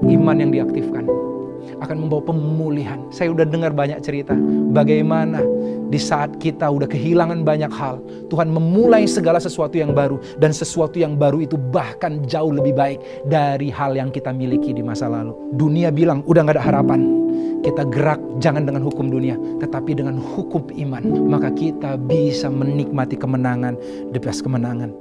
iman yang diaktifkan akan membawa pemulihan. Saya udah dengar banyak cerita bagaimana di saat kita udah kehilangan banyak hal, Tuhan memulai segala sesuatu yang baru, dan sesuatu yang baru itu bahkan jauh lebih baik dari hal yang kita miliki di masa lalu. Dunia bilang udah gak ada harapan. Kita gerak jangan dengan hukum dunia, tetapi dengan hukum iman. Maka kita bisa menikmati kemenangan, the best kemenangan.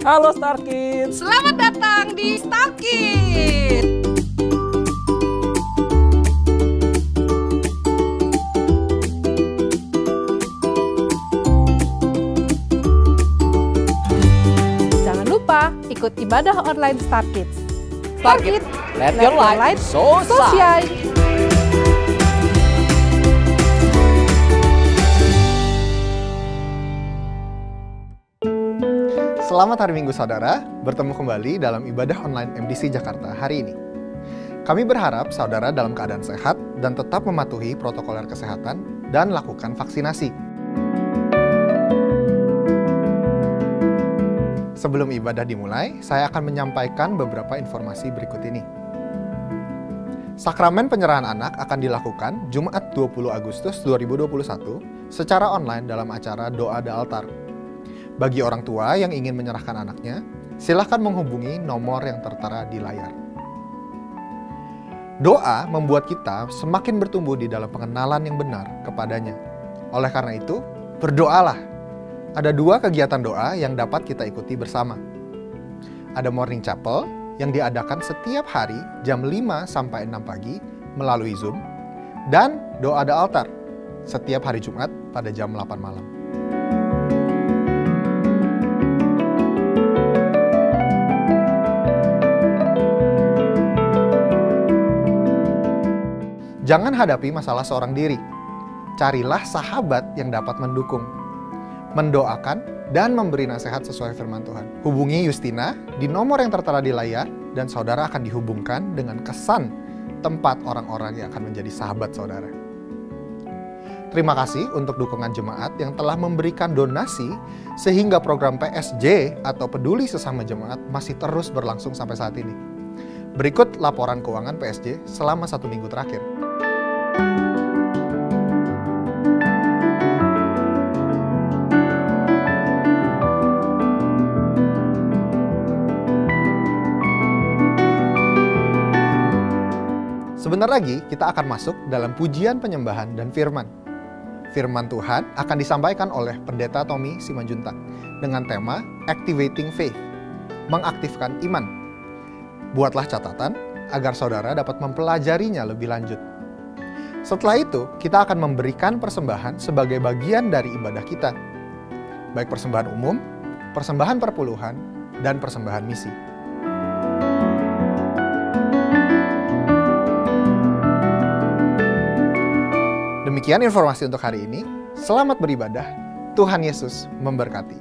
Halo Star Kids. Selamat datang di Star Kids. Jangan lupa ikut ibadah online Star Kids. Star Kids, let your light so shine. Selamat hari Minggu saudara, bertemu kembali dalam ibadah online MDC Jakarta hari ini. Kami berharap saudara dalam keadaan sehat dan tetap mematuhi protokoler kesehatan dan lakukan vaksinasi. Sebelum ibadah dimulai, saya akan menyampaikan beberapa informasi berikut ini. Sakramen penyerahan anak akan dilakukan Jumat 20 Agustus 2021 secara online dalam acara Doa The Altar. Bagi orang tua yang ingin menyerahkan anaknya, silakan menghubungi nomor yang tertera di layar. Doa membuat kita semakin bertumbuh di dalam pengenalan yang benar kepadanya. Oleh karena itu, berdoalah. Ada 2 kegiatan doa yang dapat kita ikuti bersama. Ada Morning Chapel yang diadakan setiap hari jam 5 sampai 6 pagi melalui Zoom, dan Doa The Altar setiap hari Jumat pada jam 8 malam. Jangan hadapi masalah seorang diri. Carilah sahabat yang dapat mendukung, mendoakan, dan memberi nasihat sesuai firman Tuhan. Hubungi Justina di nomor yang tertera di layar, dan saudara akan dihubungkan dengan kesan tempat orang-orang yang akan menjadi sahabat saudara. Terima kasih untuk dukungan jemaat yang telah memberikan donasi sehingga program PSJ atau Peduli Sesama Jemaat masih terus berlangsung sampai saat ini. Berikut laporan keuangan PSJ selama 1 minggu terakhir. Sebentar lagi kita akan masuk dalam pujian penyembahan dan firman. Firman Tuhan akan disampaikan oleh Pendeta Tommy Simanjuntak dengan tema Activating Faith, mengaktifkan iman. Buatlah catatan agar saudara dapat mempelajarinya lebih lanjut. Setelah itu, kita akan memberikan persembahan sebagai bagian dari ibadah kita, baik persembahan umum, persembahan perpuluhan, dan persembahan misi. Demikian informasi untuk hari ini. Selamat beribadah. Tuhan Yesus memberkati.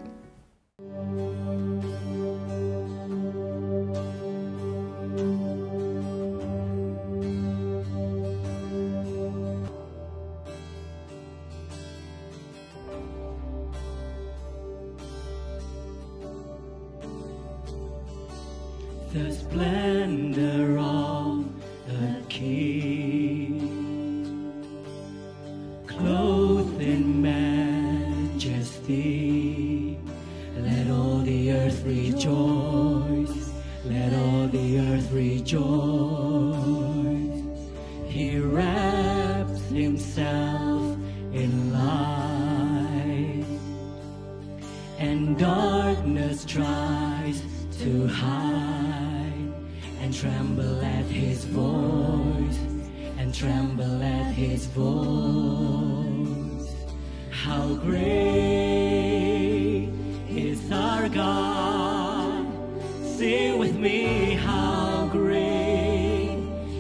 The splendor of the King, clothed in majesty. Let all the earth rejoice. Let all the earth rejoice. He wraps himself in light, and darkness tries to hide, and tremble at his voice, and tremble at his voice. How great is our God. Sing with me, how great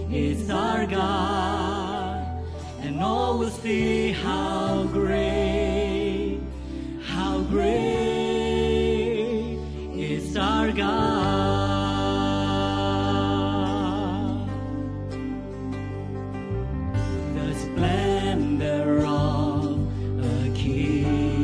is our God. And all will see how great is our God. The splendor of a King.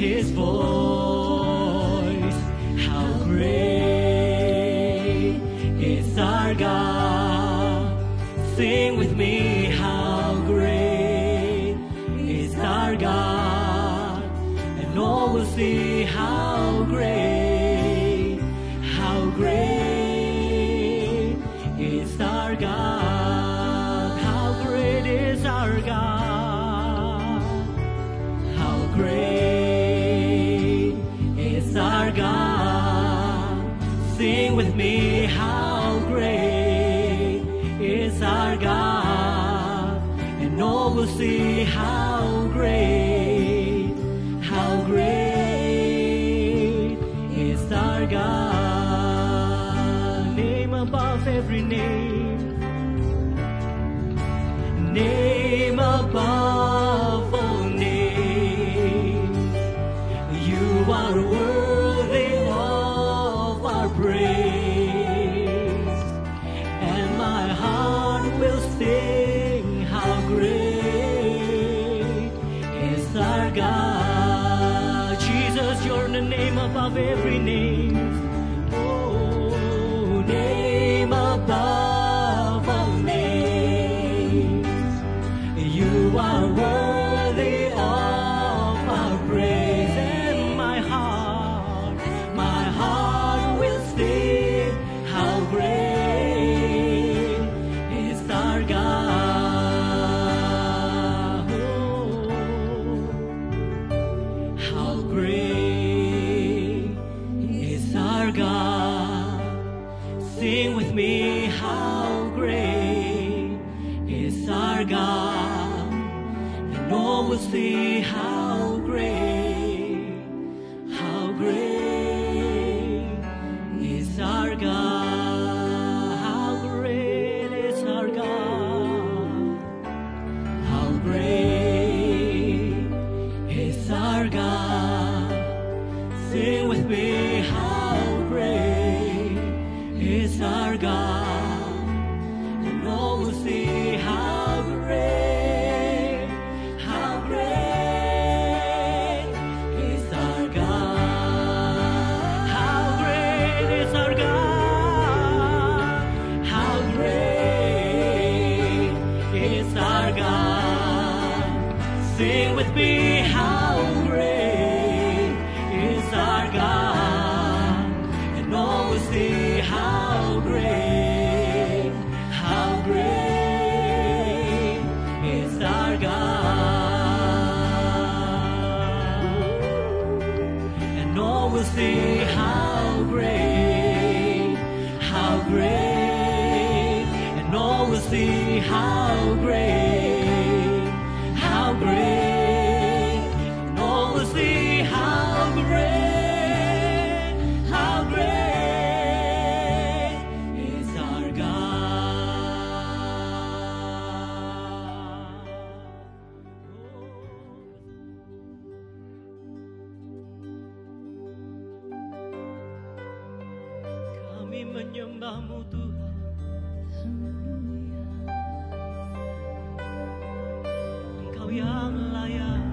His voice. How great is our God. Sing with me, how great is our God. And all will see how great is our God. How great is our God. How great is our God. Sing with me, how great is our God. And all will see how great is our God. Name above every name, name above all names. You are worthy of our praise, and my heart will sing how great is our God. Jesus, you're the name above every name. Oh, name above all names. You are worthy of our praise, and my heart will sing how great is our God. Oh, how great is our God. Sing with me, how great is our God. And all will see how great is our God. How great is our God. How great is our God. Sing with me, how great is our God. And all will see how great is our God. How great is our God. How great is our God. Sing with me, how great is our God. And all will see how great is our God. And all will see how great, and all will see how great, and all will see how great is our God. Kami menyembah-Mu Tuhan. Engkau yang layak.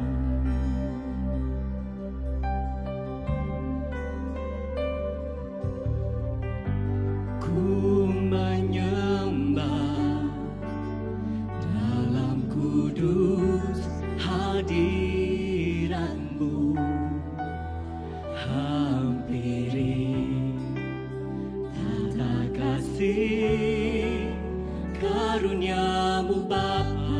Ku menyembah dalam kudus hadirat-Mu. Hampiri tata kasih karunia-Mu Bapa.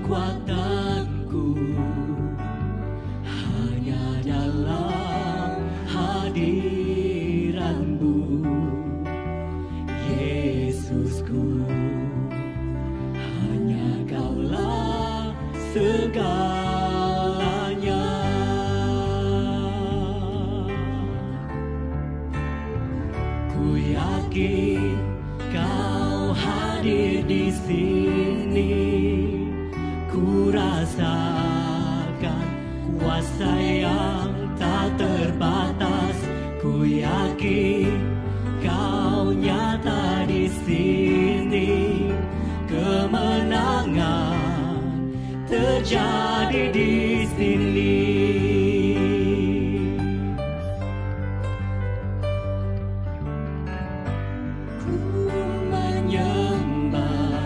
Kekuatanku hanya dalam hadirat-Mu, Yesusku. Hanya Kaulah segalanya. Ku yakin Kau hadir di sini. Ku rasakan kuasa yang tak terbatas. Ku yakin Kau nyata di sini. terjadi di sini. Ku menyembah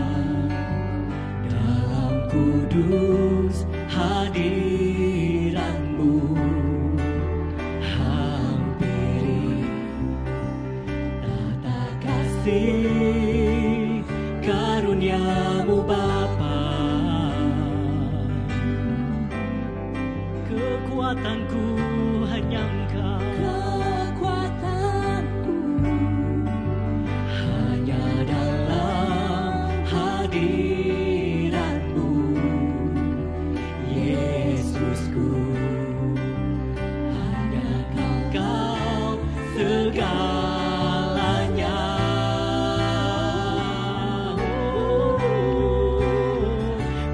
dalam kudus hadirat-Mu, hampiri tata kasih karunia-Mu Bapa. Kekuatanku hanya Engkau, kekuatanku hanya dalam hadirat-Mu, Yesusku. Hanya Engkau segalanya.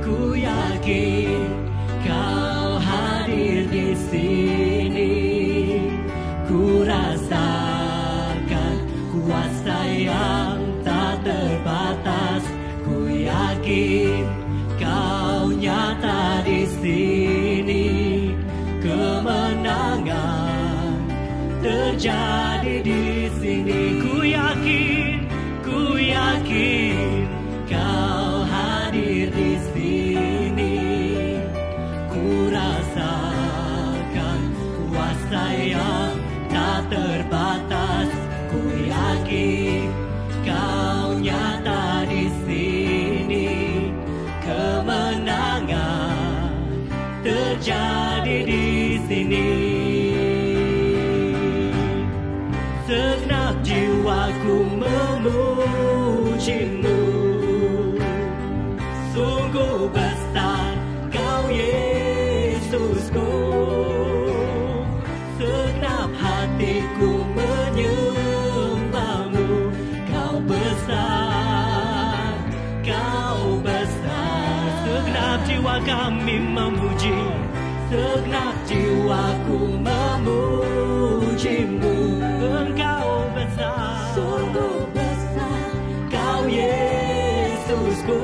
Ku yakin Kau hadir di sini. Ku rasakan kuasa yang tak terbatas. Ku yakin Kau nyata di sini. Kemenangan terjadi di sini. Ku yakin Kau hadir di sini. Ku rasakan kuasa yang tak terbatas. Ku yakin Kau nyata di sini. Kemenangan terjadi di sini. Segenap jiwaku memuji-Mu. Sungguh besar Kau Yesusku. Segenap hatiku menyembah-Mu. Kau besar, Kau besar. Segenap jiwa kami memuji. Segenap jiwaku memuji-Mu. Engkau besar, sungguh besar Kau Yesusku.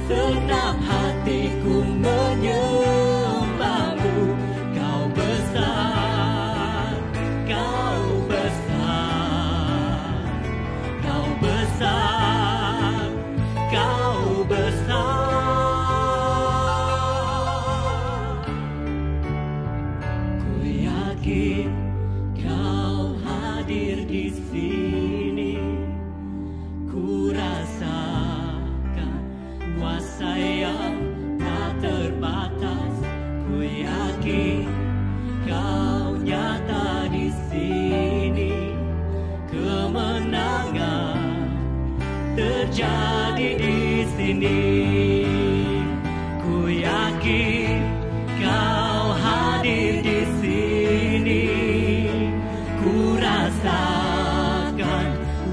Segenap hatiku menyembah-Mu. Kau besar, Kau besar, Kau besar, Kau besar. Ku yakin Kau hadir di sini. Ku rasakan kuasa yang tak terbatas. Ku yakin Kau nyata di sini. Kemenangan terjadi di sini. Ku yakin Kau hadir di sini. Ku rasakan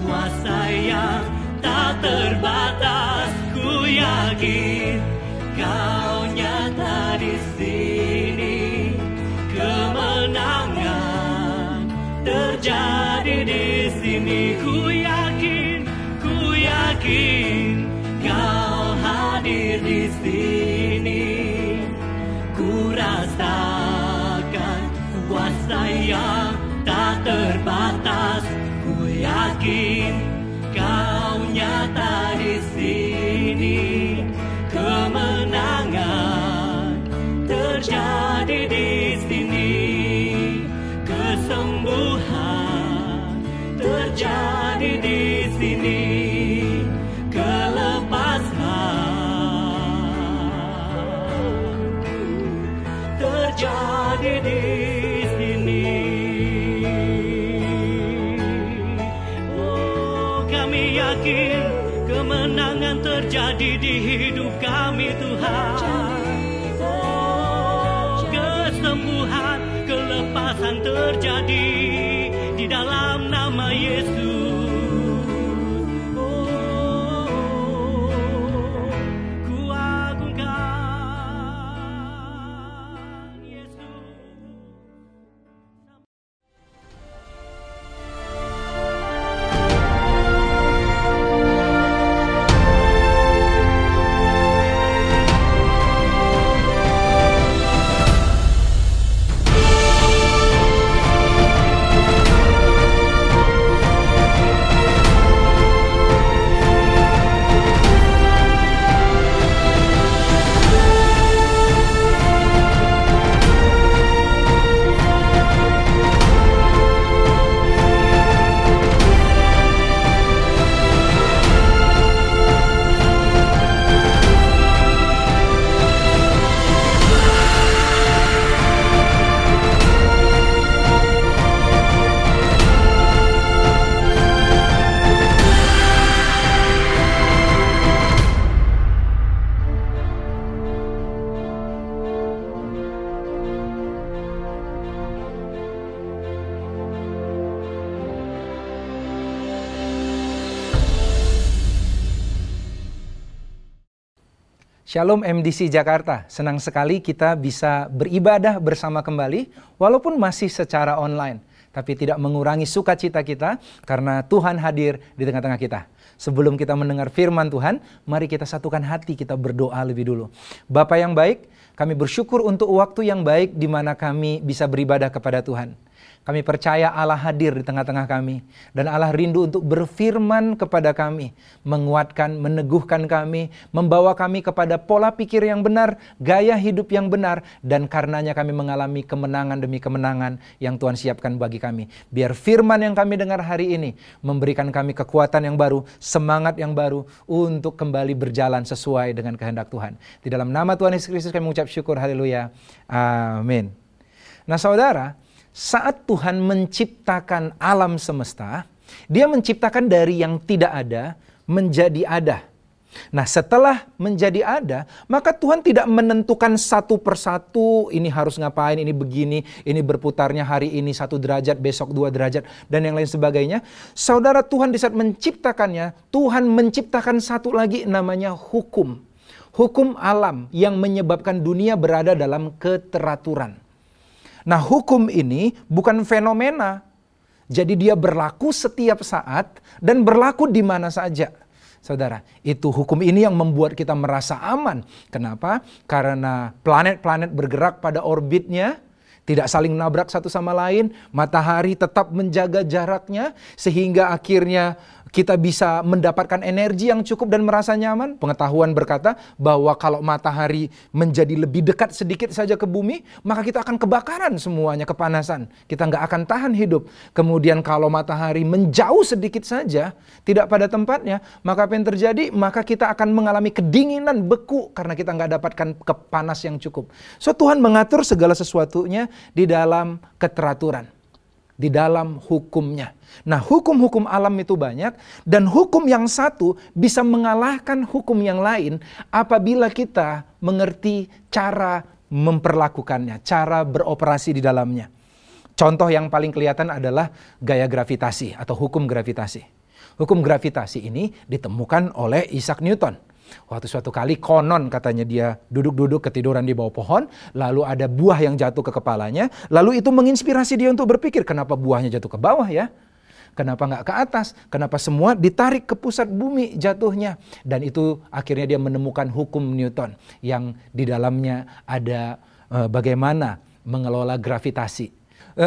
kuasa yang tak terbatas. Ku yakin Kau nyata di sini. Kemenangan terjadi di sini. Ku yakin Kau hadir di sini. Ku rasakan kuasa yang tak terbatas. Ku yakin Kau nyata di sini. Kemenangan terjadi di sini. Kesembuhan terjadi di sini. Kelepasan terjadi di sini. Oh, kami yakin kemenangan terjadi di hidup kami, Tuhan. Oh, kesembuhan, kelepasan terjadi di dalam nama Yesus. Shalom MDC Jakarta, senang sekali kita bisa beribadah bersama kembali walaupun masih secara online. Tapi tidak mengurangi sukacita kita karena Tuhan hadir di tengah-tengah kita. Sebelum kita mendengar firman Tuhan, mari kita satukan hati, kita berdoa lebih dulu. Bapa yang baik, kami bersyukur untuk waktu yang baik di mana kami bisa beribadah kepada Tuhan. Kami percaya Allah hadir di tengah-tengah kami. Dan Allah rindu untuk berfirman kepada kami. Menguatkan, meneguhkan kami. Membawa kami kepada pola pikir yang benar. Gaya hidup yang benar. Dan karenanya kami mengalami kemenangan demi kemenangan yang Tuhan siapkan bagi kami. Biar firman yang kami dengar hari ini memberikan kami kekuatan yang baru. Semangat yang baru. Untuk kembali berjalan sesuai dengan kehendak Tuhan. Di dalam nama Tuhan Yesus Kristus kami mengucap syukur. Haleluya. Amin. Nah saudara, saat Tuhan menciptakan alam semesta, Dia menciptakan dari yang tidak ada menjadi ada. Nah, setelah menjadi ada, maka Tuhan tidak menentukan satu persatu, ini harus ngapain, ini begini, ini berputarnya hari ini 1 derajat, besok 2 derajat, dan yang lain sebagainya. Saudara, Tuhan di saat menciptakannya, Tuhan menciptakan satu lagi namanya hukum. Hukum alam yang menyebabkan dunia berada dalam keteraturan. Nah, hukum ini bukan fenomena. Jadi dia berlaku setiap saat dan berlaku di mana saja. Saudara, itu hukum ini yang membuat kita merasa aman. Kenapa? Karena planet-planet bergerak pada orbitnya, tidak saling nabrak satu sama lain. Matahari tetap menjaga jaraknya sehingga akhirnya kita bisa mendapatkan energi yang cukup dan merasa nyaman. Pengetahuan berkata bahwa kalau matahari menjadi lebih dekat sedikit saja ke bumi, maka kita akan kebakaran semuanya, kepanasan. Kita nggak akan tahan hidup. Kemudian kalau matahari menjauh sedikit saja, tidak pada tempatnya, maka apa yang terjadi? Maka kita akan mengalami kedinginan, beku, karena kita nggak dapatkan kepanas yang cukup. So Tuhan mengatur segala sesuatunya di dalam keteraturan, di dalam hukumnya. Nah, hukum-hukum alam itu banyak, dan hukum yang satu bisa mengalahkan hukum yang lain apabila kita mengerti cara memperlakukannya, cara beroperasi di dalamnya. Contoh yang paling kelihatan adalah gaya gravitasi atau hukum gravitasi. Hukum gravitasi ini ditemukan oleh Isaac Newton. Waktu suatu kali konon katanya dia duduk-duduk ketiduran di bawah pohon, lalu ada buah yang jatuh ke kepalanya, lalu itu menginspirasi dia untuk berpikir, kenapa buahnya jatuh ke bawah ya? Kenapa nggak ke atas? Kenapa semua ditarik ke pusat bumi jatuhnya? Dan itu akhirnya dia menemukan hukum Newton yang di dalamnya ada bagaimana mengelola gravitasi.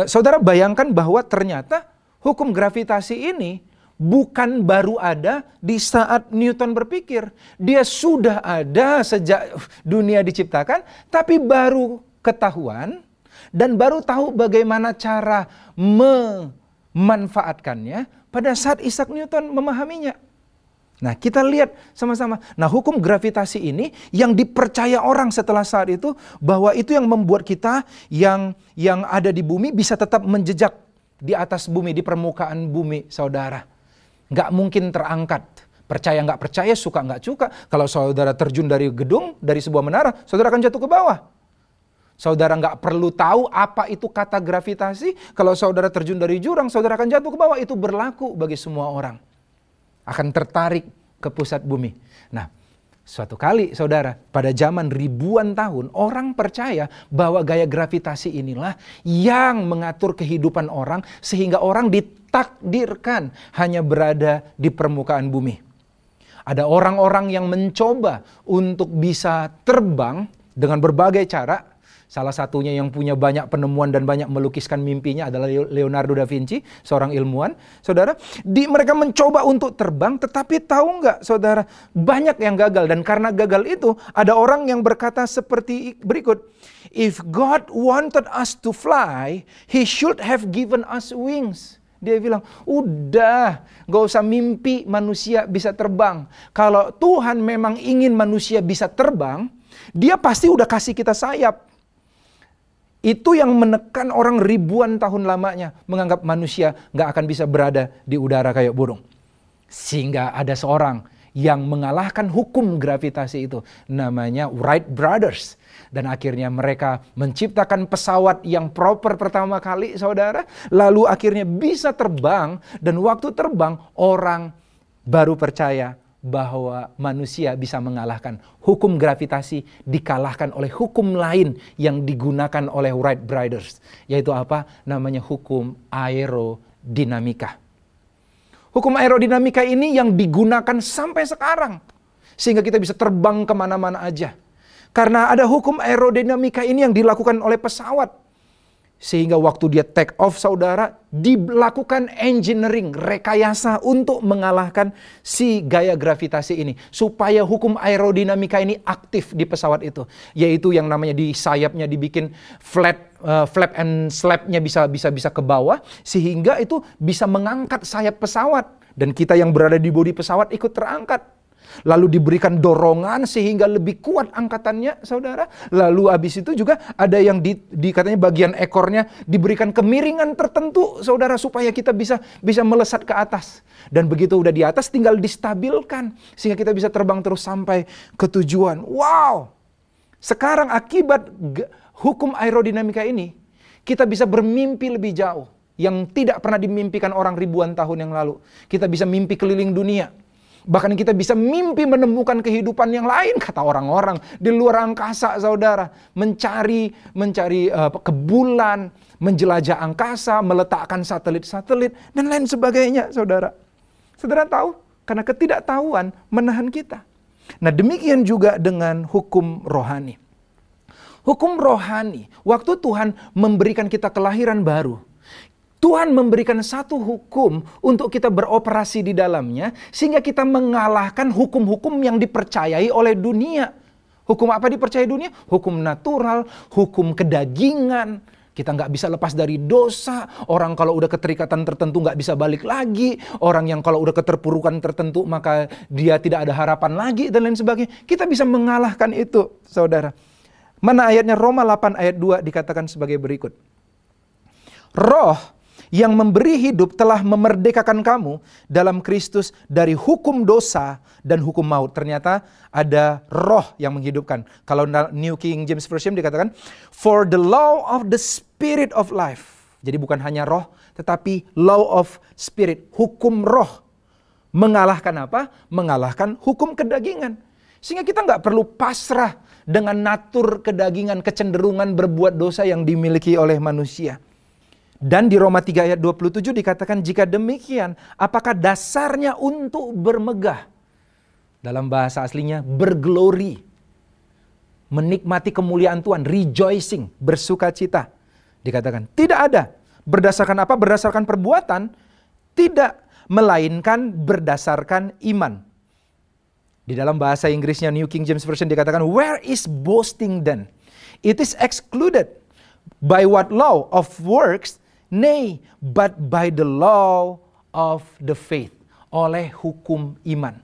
Saudara bayangkan bahwa ternyata hukum gravitasi ini bukan baru ada di saat Newton berpikir. Dia sudah ada sejak dunia diciptakan, tapi baru ketahuan dan baru tahu bagaimana cara memanfaatkannya pada saat Isaac Newton memahaminya. Nah, kita lihat sama-sama. Nah, hukum gravitasi ini yang dipercaya orang setelah saat itu, bahwa itu yang membuat kita yang ada di bumi bisa tetap menjejak di atas bumi, di permukaan bumi, saudara. Nggak mungkin terangkat. Percaya nggak percaya, suka nggak suka. Kalau saudara terjun dari gedung, dari sebuah menara, saudara akan jatuh ke bawah. Saudara nggak perlu tahu apa itu kata gravitasi. Kalau saudara terjun dari jurang, saudara akan jatuh ke bawah. Itu berlaku bagi semua orang. Akan tertarik ke pusat bumi. Nah, suatu kali saudara, pada zaman ribuan tahun, orang percaya bahwa gaya gravitasi inilah yang mengatur kehidupan orang, sehingga orang ditakdirkan hanya berada di permukaan bumi. Ada orang-orang yang mencoba untuk bisa terbang dengan berbagai cara. Salah satunya yang punya banyak penemuan dan banyak melukiskan mimpinya adalah Leonardo da Vinci, seorang ilmuwan. Saudara, mereka mencoba untuk terbang, tetapi tahu nggak saudara, banyak yang gagal. Dan karena gagal itu, ada orang yang berkata seperti berikut. If God wanted us to fly, He should have given us wings. Dia bilang, udah, gak usah mimpi manusia bisa terbang. Kalau Tuhan memang ingin manusia bisa terbang, Dia pasti udah kasih kita sayap. Itu yang menekan orang ribuan tahun lamanya, menganggap manusia gak akan bisa berada di udara kayak burung. Sehingga ada seorang yang mengalahkan hukum gravitasi itu, namanya Wright Brothers. Dan akhirnya mereka menciptakan pesawat yang proper pertama kali, saudara. Lalu akhirnya bisa terbang, dan waktu terbang orang baru percaya bahwa manusia bisa mengalahkan hukum gravitasi, dikalahkan oleh hukum lain yang digunakan oleh Wright Brothers, yaitu apa? Namanya hukum aerodinamika. Hukum aerodinamika ini yang digunakan sampai sekarang, sehingga kita bisa terbang kemana-mana aja. Karena ada hukum aerodinamika ini yang dilakukan oleh pesawat. Sehingga waktu dia take off, saudara, dilakukan engineering, rekayasa untuk mengalahkan si gaya gravitasi ini. Supaya hukum aerodinamika ini aktif di pesawat itu. Yaitu yang namanya di sayapnya dibikin flap and slap-nya bisa ke bawah. Sehingga itu bisa mengangkat sayap pesawat. Dan kita yang berada di bodi pesawat ikut terangkat. Lalu diberikan dorongan sehingga lebih kuat angkatannya, saudara. Lalu habis itu juga ada yang katanya bagian ekornya diberikan kemiringan tertentu, saudara, supaya kita bisa melesat ke atas. Dan begitu udah di atas tinggal distabilkan sehingga kita bisa terbang terus sampai ke tujuan. Wow! Sekarang akibat hukum aerodinamika ini, kita bisa bermimpi lebih jauh yang tidak pernah dimimpikan orang ribuan tahun yang lalu. Kita bisa mimpi keliling dunia. Bahkan kita bisa mimpi menemukan kehidupan yang lain, kata orang-orang, di luar angkasa, saudara. Mencari ke bulan, menjelajah angkasa, meletakkan satelit-satelit, dan lain sebagainya, saudara. Saudara tahu? Karena ketidaktahuan menahan kita. Nah, demikian juga dengan hukum rohani. Hukum rohani, waktu Tuhan memberikan kita kelahiran baru, Tuhan memberikan satu hukum untuk kita beroperasi di dalamnya, sehingga kita mengalahkan hukum-hukum yang dipercayai oleh dunia. Hukum apa dipercayai dunia? Hukum natural, hukum kedagingan. Kita nggak bisa lepas dari dosa. Orang kalau udah keterikatan tertentu nggak bisa balik lagi. Orang yang kalau udah keterpurukan tertentu maka dia tidak ada harapan lagi dan lain sebagainya. Kita bisa mengalahkan itu, saudara. Mana ayatnya? Roma 8 ayat 2 dikatakan sebagai berikut. Roh yang memberi hidup telah memerdekakan kamu dalam Kristus dari hukum dosa dan hukum maut. Ternyata ada roh yang menghidupkan. Kalau New King James Version dikatakan, for the law of the spirit of life. Jadi bukan hanya roh, tetapi law of spirit. Hukum roh. Mengalahkan apa? Mengalahkan hukum kedagingan. Sehingga kita nggak perlu pasrah dengan natur kedagingan, kecenderungan berbuat dosa yang dimiliki oleh manusia. Dan di Roma 3 ayat 27 dikatakan, jika demikian, apakah dasarnya untuk bermegah? Dalam bahasa aslinya, berglori. Menikmati kemuliaan Tuhan, rejoicing, bersukacita. Dikatakan, tidak ada. Berdasarkan apa? Berdasarkan perbuatan? Tidak, melainkan berdasarkan iman. Di dalam bahasa Inggrisnya New King James Version dikatakan, where is boasting then? It is excluded. By what law of works? Nay, but by the law of the faith. Oleh hukum iman.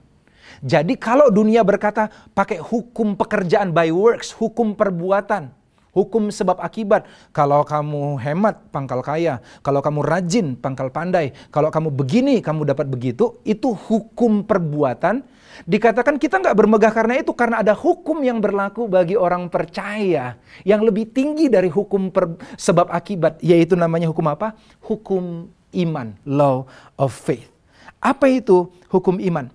Jadi kalau dunia berkata pakai hukum pekerjaan by works, hukum perbuatan, hukum sebab akibat. Kalau kamu hemat, pangkal kaya. Kalau kamu rajin, pangkal pandai. Kalau kamu begini, kamu dapat begitu. Itu hukum perbuatan. Dikatakan kita nggak bermegah karena itu, karena ada hukum yang berlaku bagi orang percaya yang lebih tinggi dari hukum sebab akibat, yaitu namanya hukum apa? Hukum iman, law of faith. Apa itu hukum iman?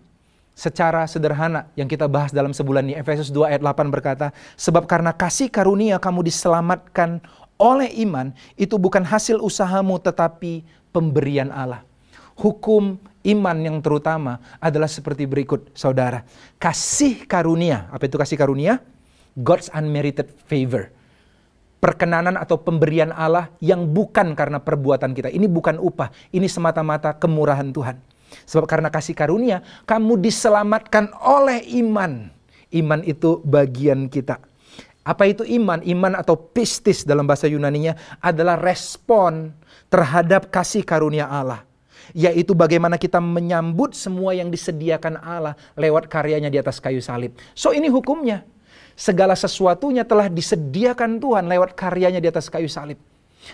Secara sederhana yang kita bahas dalam sebulan ini, Efesus 2 ayat 8 berkata, sebab karena kasih karunia kamu diselamatkan oleh iman, itu bukan hasil usahamu tetapi pemberian Allah. Hukum iman yang terutama adalah seperti berikut, saudara. Kasih karunia. Apa itu kasih karunia? God's unmerited favor. Perkenanan atau pemberian Allah yang bukan karena perbuatan kita. Ini bukan upah. Ini semata-mata kemurahan Tuhan. Sebab karena kasih karunia, kamu diselamatkan oleh iman. Iman itu bagian kita. Apa itu iman? Iman atau pistis dalam bahasa Yunaninya adalah respon terhadap kasih karunia Allah. Yaitu bagaimana kita menyambut semua yang disediakan Allah lewat karyanya di atas kayu salib. So ini hukumnya. Segala sesuatunya telah disediakan Tuhan lewat karyanya di atas kayu salib.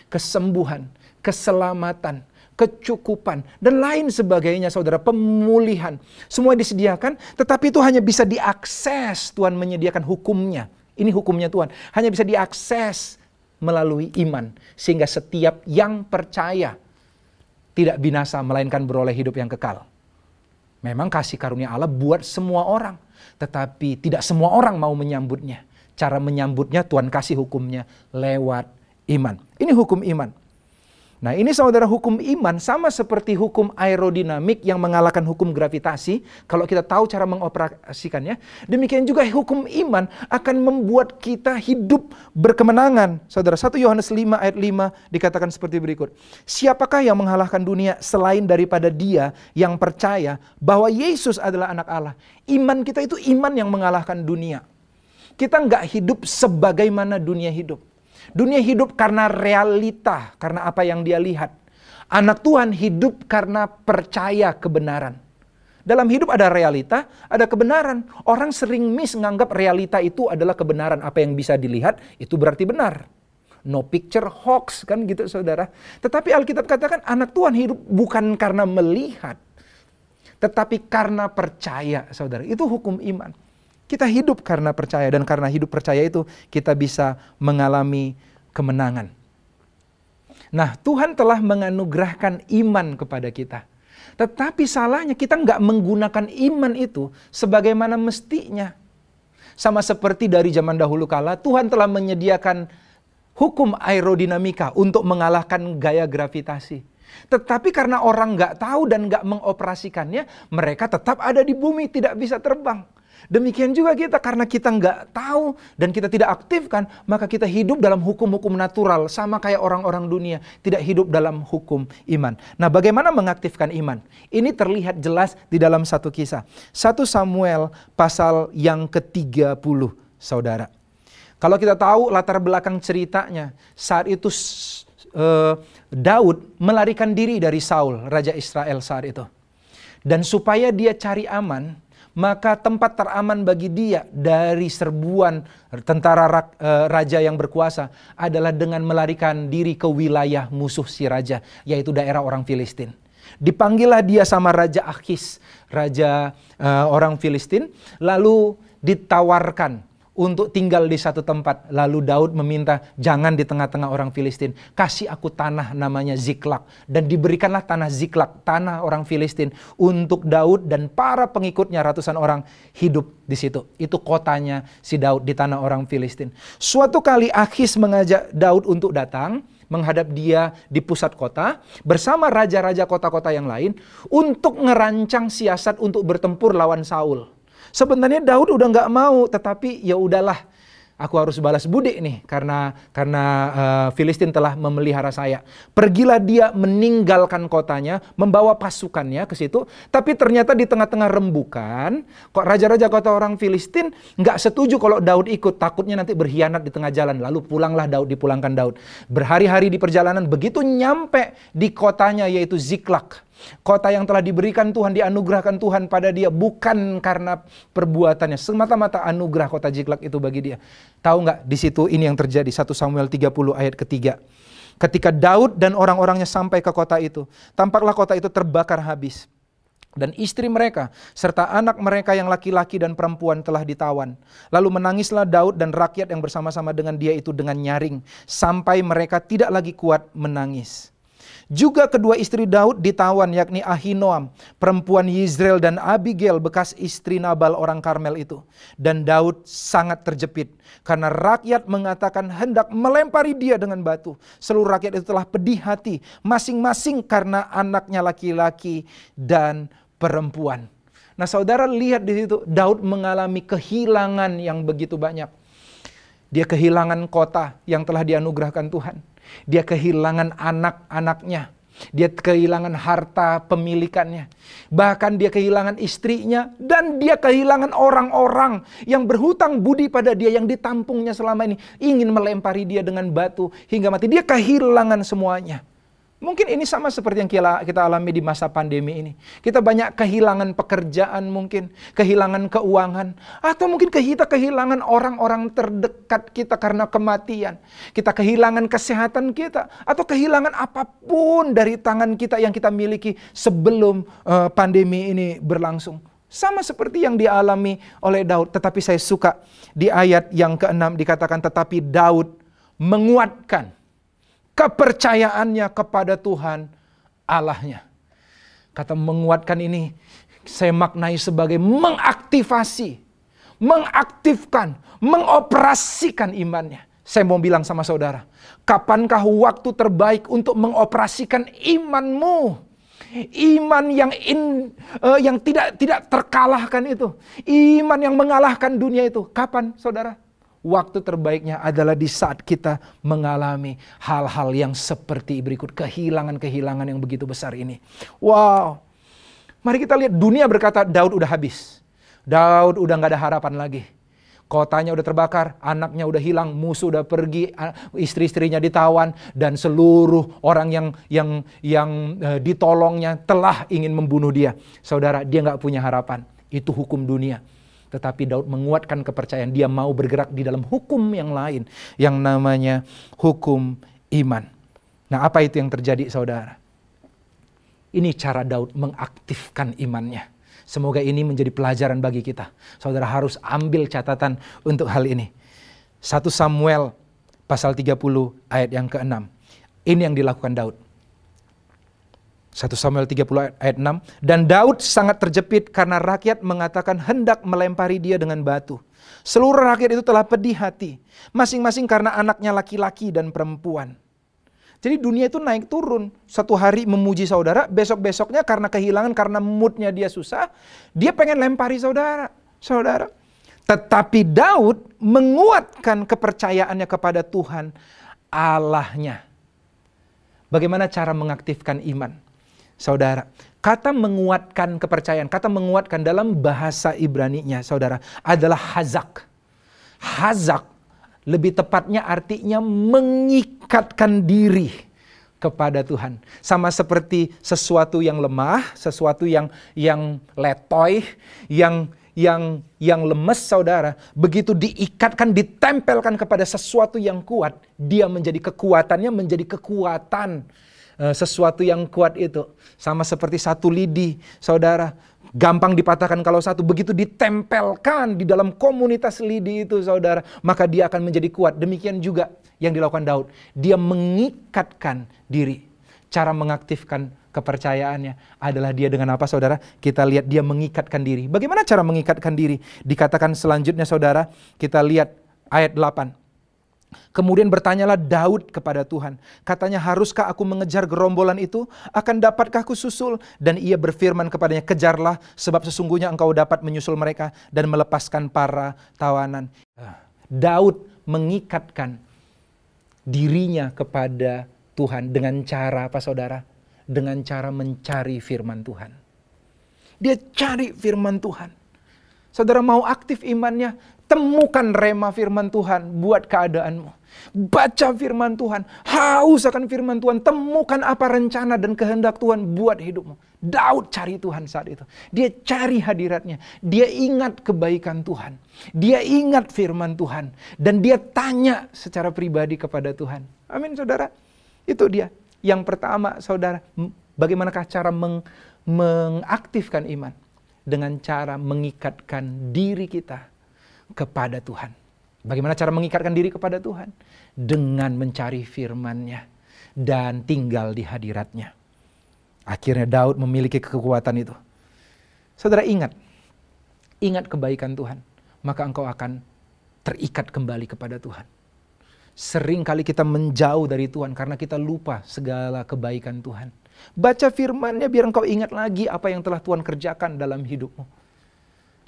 Kesembuhan, keselamatan, kecukupan, dan lain sebagainya, saudara. Pemulihan. Semua disediakan, tetapi itu hanya bisa diakses. Tuhan menyediakan hukumnya. Ini hukumnya Tuhan. Hanya bisa diakses melalui iman. Sehingga setiap yang percaya tidak binasa, melainkan beroleh hidup yang kekal. Memang kasih karunia Allah buat semua orang, tetapi tidak semua orang mau menyambutnya. Cara menyambutnya Tuhan kasih hukumnya lewat iman. Ini hukum iman. Nah ini saudara, hukum iman sama seperti hukum aerodinamik yang mengalahkan hukum gravitasi. Kalau kita tahu cara mengoperasikannya, demikian juga hukum iman akan membuat kita hidup berkemenangan. Saudara, 1 Yohanes 5 ayat 5 dikatakan seperti berikut. Siapakah yang mengalahkan dunia selain daripada dia yang percaya bahwa Yesus adalah anak Allah? Iman kita itu iman yang mengalahkan dunia. Kita nggak hidup sebagaimana dunia hidup. Dunia hidup karena realita, karena apa yang dia lihat. Anak Tuhan hidup karena percaya kebenaran. Dalam hidup ada realita, ada kebenaran. Orang sering menganggap realita itu adalah kebenaran. Apa yang bisa dilihat itu berarti benar. No picture hoax, kan gitu saudara. Tetapi Alkitab katakan anak Tuhan hidup bukan karena melihat, tetapi karena percaya, saudara. Itu hukum iman. Kita hidup karena percaya, dan karena hidup percaya itu kita bisa mengalami kemenangan. Nah, Tuhan telah menganugerahkan iman kepada kita. Tetapi salahnya kita nggak menggunakan iman itu sebagaimana mestinya. Sama seperti dari zaman dahulu kala, Tuhan telah menyediakan hukum aerodinamika untuk mengalahkan gaya gravitasi. Tetapi karena orang nggak tahu dan nggak mengoperasikannya, mereka tetap ada di bumi, tidak bisa terbang. Demikian juga kita, karena kita nggak tahu dan kita tidak aktifkan, maka kita hidup dalam hukum-hukum natural, sama kayak orang-orang dunia, tidak hidup dalam hukum iman. Nah, bagaimana mengaktifkan iman? Ini terlihat jelas di dalam satu kisah. 1 Samuel pasal yang ke-30, saudara. Kalau kita tahu latar belakang ceritanya, saat itu Daud melarikan diri dari Saul, Raja Israel saat itu. Dan supaya dia cari aman, maka tempat teraman bagi dia dari serbuan tentara raja yang berkuasa adalah dengan melarikan diri ke wilayah musuh si raja, yaitu daerah orang Filistin. Dipanggillah dia sama Raja Akhis, raja orang Filistin, lalu ditawarkan untuk tinggal di satu tempat. Lalu Daud meminta, jangan di tengah-tengah orang Filistin, kasih aku tanah namanya Ziklag. Dan diberikanlah tanah Ziklag, tanah orang Filistin, untuk Daud dan para pengikutnya, ratusan orang hidup di situ. Itu kotanya si Daud di tanah orang Filistin. Suatu kali Akhis mengajak Daud untuk datang menghadap dia di pusat kota bersama raja-raja kota-kota yang lain untuk ngerancang siasat untuk bertempur lawan Saul. Sebenarnya Daud udah nggak mau, tetapi ya udahlah, aku harus balas budi nih karena Filistin telah memelihara saya. Pergilah dia meninggalkan kotanya, membawa pasukannya ke situ. Tapi ternyata di tengah-tengah rembukan, kok raja-raja kota orang Filistin nggak setuju kalau Daud ikut, takutnya nanti berkhianat di tengah jalan. Lalu pulanglah Daud, dipulangkan Daud. Berhari-hari di perjalanan, begitu nyampe di kotanya yaitu Ziklag. Kota yang telah diberikan Tuhan, dianugerahkan Tuhan pada dia, bukan karena perbuatannya, semata-mata anugerah kota Ziklag itu bagi dia. Tahu nggak di situ ini yang terjadi, 1 Samuel 30 ayat ketiga. Ketika Daud dan orang-orangnya sampai ke kota itu, tampaklah kota itu terbakar habis. Dan istri mereka serta anak mereka yang laki-laki dan perempuan telah ditawan. Lalu menangislah Daud dan rakyat yang bersama-sama dengan dia itu dengan nyaring, sampai mereka tidak lagi kuat menangis. Juga kedua istri Daud ditawan, yakni Ahinoam, perempuan Yizreel, dan Abigail, bekas istri Nabal orang Karmel itu. Dan Daud sangat terjepit, karena rakyat mengatakan hendak melempari dia dengan batu. Seluruh rakyat itu telah pedih hati, masing-masing karena anaknya laki-laki dan perempuan. Nah, saudara lihat di situ, Daud mengalami kehilangan yang begitu banyak. Dia kehilangan kota yang telah dianugerahkan Tuhan. Dia kehilangan anak-anaknya. Dia kehilangan harta pemilikannya. Bahkan dia kehilangan istrinya. Dan dia kehilangan orang-orang yang berhutang budi pada dia, yang ditampungnya selama ini. Ingin melempari dia dengan batu hingga mati. Dia kehilangan semuanya. Mungkin ini sama seperti yang kita alami di masa pandemi ini. Kita banyak kehilangan pekerjaan mungkin, kehilangan keuangan, atau mungkin kita kehilangan orang-orang terdekat kita karena kematian. Kita kehilangan kesehatan kita, atau kehilangan apapun dari tangan kita yang kita miliki sebelum pandemi ini berlangsung. Sama seperti yang dialami oleh Daud. Tetapi saya suka di ayat yang ke-6 dikatakan, tetapi Daud menguatkan kepercayaannya kepada Tuhan Allahnya. Kata menguatkan ini Saya maknai sebagai mengaktifasi, mengaktifkan, mengoperasikan imannya. Saya mau bilang sama saudara, kapankah waktu terbaik untuk mengoperasikan imanmu? Iman yang tidak terkalahkan itu. Iman yang mengalahkan dunia itu. Kapan, saudara? Waktu terbaiknya adalah di saat kita mengalami hal-hal yang seperti berikut. Kehilangan-kehilangan yang begitu besar ini. Wow. Mari kita lihat, dunia berkata Daud udah habis. Daud udah gak ada harapan lagi. Kotanya udah terbakar, anaknya udah hilang, musuh udah pergi, istri-istrinya ditawan, dan seluruh orang yang ditolongnya telah ingin membunuh dia. Saudara, dia gak punya harapan. Itu hukum dunia. Tetapi Daud menguatkan kepercayaan. Dia mau bergerak di dalam hukum yang lain, yang namanya hukum iman. Nah, apa itu yang terjadi, saudara? Ini cara Daud mengaktifkan imannya. Semoga ini menjadi pelajaran bagi kita. Saudara harus ambil catatan untuk hal ini. 1 Samuel pasal 30 ayat yang ke-6. Ini yang dilakukan Daud. 1 Samuel 30 ayat 6. Dan Daud sangat terjepit karena rakyat mengatakan hendak melempari dia dengan batu. Seluruh rakyat itu telah pedih hati. Masing-masing karena anaknya laki-laki dan perempuan. Jadi dunia itu naik turun. Satu hari memuji saudara, besok-besoknya karena kehilangan, karena moodnya dia susah, dia pengen lempari saudara. Tetapi Daud menguatkan kepercayaannya kepada Tuhan Allahnya. Bagaimana cara mengaktifkan iman? Saudara, kata menguatkan kepercayaan, kata menguatkan dalam bahasa Ibrani-nya, saudara, adalah hazak. Hazak lebih tepatnya artinya mengikatkan diri kepada Tuhan. Sama seperti sesuatu yang lemah, sesuatu yang letoy, yang lemes, saudara. Begitu diikatkan, ditempelkan kepada sesuatu yang kuat, dia menjadi kekuatannya, menjadi kekuatan. Sesuatu yang kuat itu. Sama seperti satu lidi, saudara. Gampang dipatahkan kalau satu, begitu ditempelkan di dalam komunitas lidi itu, saudara, maka dia akan menjadi kuat. Demikian juga yang dilakukan Daud. Dia mengikatkan diri. Cara mengaktifkan kepercayaannya adalah dia dengan apa, saudara? Kita lihat dia mengikatkan diri. Bagaimana cara mengikatkan diri? Dikatakan selanjutnya, saudara, kita lihat ayat 8. Kemudian bertanyalah Daud kepada Tuhan. Katanya, haruskah aku mengejar gerombolan itu? Akan dapatkah aku susul? Dan ia berfirman kepadanya, kejarlah, sebab sesungguhnya engkau dapat menyusul mereka dan melepaskan para tawanan. Daud mengikatkan dirinya kepada Tuhan dengan cara apa, saudara? Dengan cara mencari firman Tuhan. Dia cari firman Tuhan. Saudara mau aktif imannya? Temukan rema firman Tuhan buat keadaanmu. Baca firman Tuhan. Haus akan firman Tuhan. Temukan apa rencana dan kehendak Tuhan buat hidupmu. Daud cari Tuhan saat itu. Dia cari hadiratnya. Dia ingat kebaikan Tuhan. Dia ingat firman Tuhan. Dan dia tanya secara pribadi kepada Tuhan. Amin, saudara. Itu dia. Yang pertama, saudara, bagaimanakah cara mengaktifkan iman? Dengan cara mengikatkan diri kita kepada Tuhan. Bagaimana cara mengikatkan diri kepada Tuhan? Dengan mencari firman-Nya dan tinggal di hadirat-Nya. Akhirnya Daud memiliki kekuatan itu. Saudara ingat kebaikan Tuhan, maka engkau akan terikat kembali kepada Tuhan. Sering kali kita menjauh dari Tuhan karena kita lupa segala kebaikan Tuhan. Baca firman-Nya biar engkau ingat lagi apa yang telah Tuhan kerjakan dalam hidupmu.